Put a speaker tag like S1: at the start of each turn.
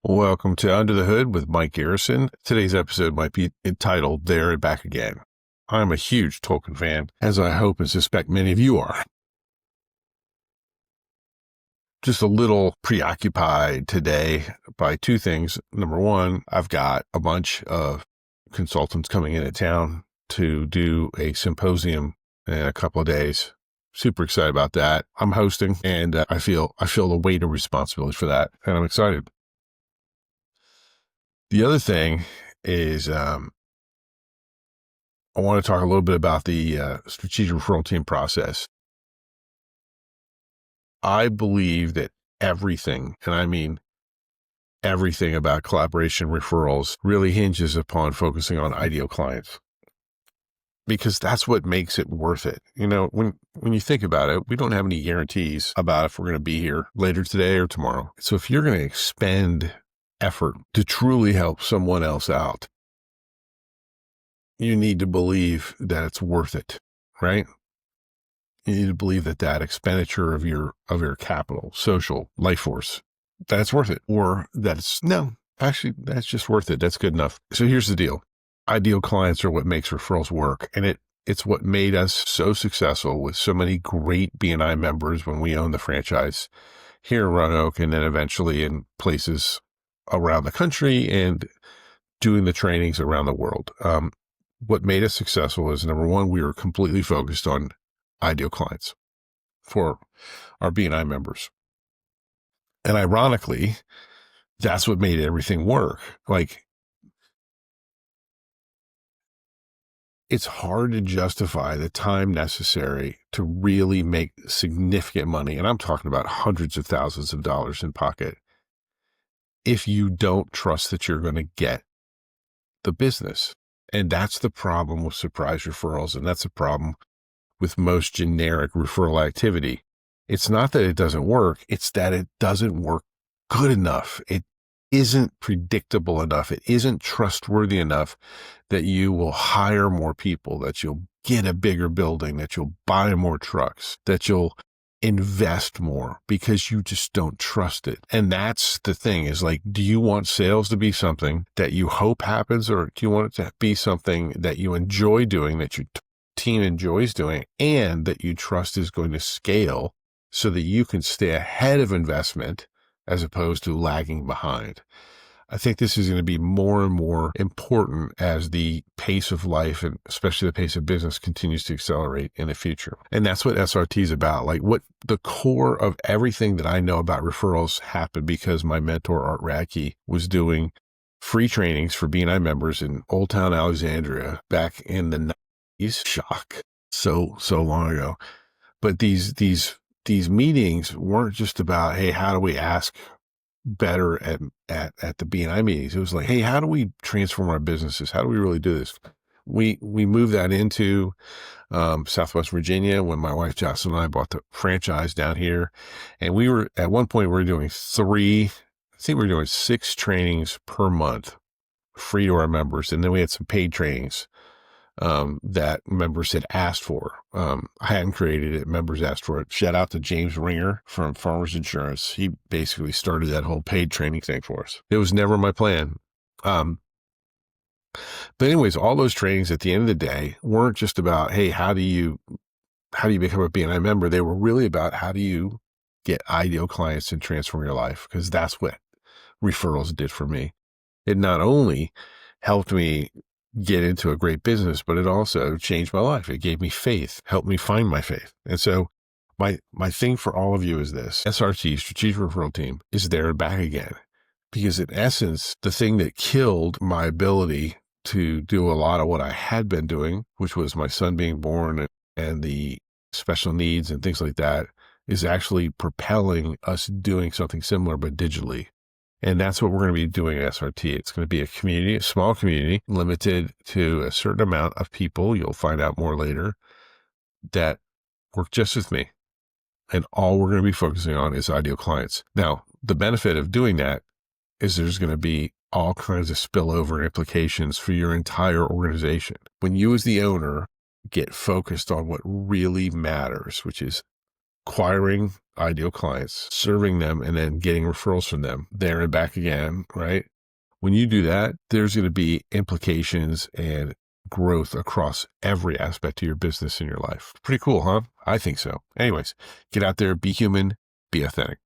S1: Welcome to Under the Hood with Mike Garrison. Today's episode might be entitled There and Back Again. I'm a huge Tolkien fan, as I hope and suspect many of you are. Just a little preoccupied today by two things. Number one, I've got a bunch of consultants coming into town to do a symposium in a couple of days. Super excited about that. I'm hosting, and I feel the weight of responsibility for that, and I'm excited. The other thing is I want to talk a little bit about the strategic referral team process. I believe that everything, and I mean everything about collaboration referrals, really hinges upon focusing on ideal clients, because that's what makes it worth it. You know, when you think about it, we don't have any guarantees about if we're going to be here later today or tomorrow. So if you're going to expend effort to truly help someone else out, you need to believe that it's worth it, right? You need to believe that that expenditure of your capital, social, life force, that's worth it. Or that's just worth it. That's good enough. So here's the deal. Ideal clients are what makes referrals work. And it's what made us so successful with so many great BNI members when we owned the franchise here in Roanoke, and then eventually in places around the country and doing the trainings around the world. What made us successful is, number one, we were completely focused on ideal clients for our BNI members. And ironically, that's what made everything work. Like, it's hard to justify the time necessary to really make significant money. And I'm talking about hundreds of thousands of dollars in pocket, if you don't trust that you're going to get the business. And that's the problem with surprise referrals. And that's the problem with most generic referral activity. It's not that it doesn't work. It's that it doesn't work good enough. It isn't predictable enough. It isn't trustworthy enough that you will hire more people, that you'll get a bigger building, that you'll buy more trucks, that you'll invest more, because you just don't trust it. And that's the thing, is like, do you want sales to be something that you hope happens, or do you want it to be something that you enjoy doing, that your team enjoys doing, and that you trust is going to scale so that you can stay ahead of investment as opposed to lagging behind? I think this is going to be more and more important as the pace of life, and especially the pace of business, continues to accelerate in the future. And that's what SRT is about. Like, what the core of everything that I know about referrals happened because my mentor, Art Radke, was doing free trainings for BNI members in Old Town Alexandria back in the 90s. Shock. So long ago. But these meetings weren't just about, hey, how do we ask better at the BNI meetings? It was like, hey, how do we transform our businesses? How do we really do this? We moved that into Southwest Virginia when my wife Jocelyn and I bought the franchise down here. And we were, at one point, we were doing 6 trainings per month, free to our members. And then we had some paid trainings that members had asked for. I hadn't created it. Members asked for it. Shout out to James Ringer from Farmers Insurance. He basically started that whole paid training thing for us. It was never my plan. But anyways, all those trainings at the end of the day weren't just about, hey, how do you become a BNI member? They were really about, how do you get ideal clients and transform your life? Because that's what referrals did for me. It not only helped me get into a great business, but it also changed my life. It gave me faith, helped me find my faith. And so my thing for all of you is this: SRT, Strategic Referral Team, is there and back again. Because in essence, the thing that killed my ability to do a lot of what I had been doing, which was my son being born and the special needs and things like that, is actually propelling us doing something similar, but digitally. And that's what we're going to be doing at SRT. It's going to be a community, a small community, limited to a certain amount of people. You'll find out more later, that work just with me. And all we're going to be focusing on is ideal clients. Now, the benefit of doing that is there's going to be all kinds of spillover implications for your entire organization. When you as the owner get focused on what really matters, which is acquiring ideal clients, serving them, and then getting referrals from them there and back again, right? When you do that, there's going to be implications and growth across every aspect of your business and your life. Pretty cool, huh? I think so. Anyways, get out there, be human, be authentic.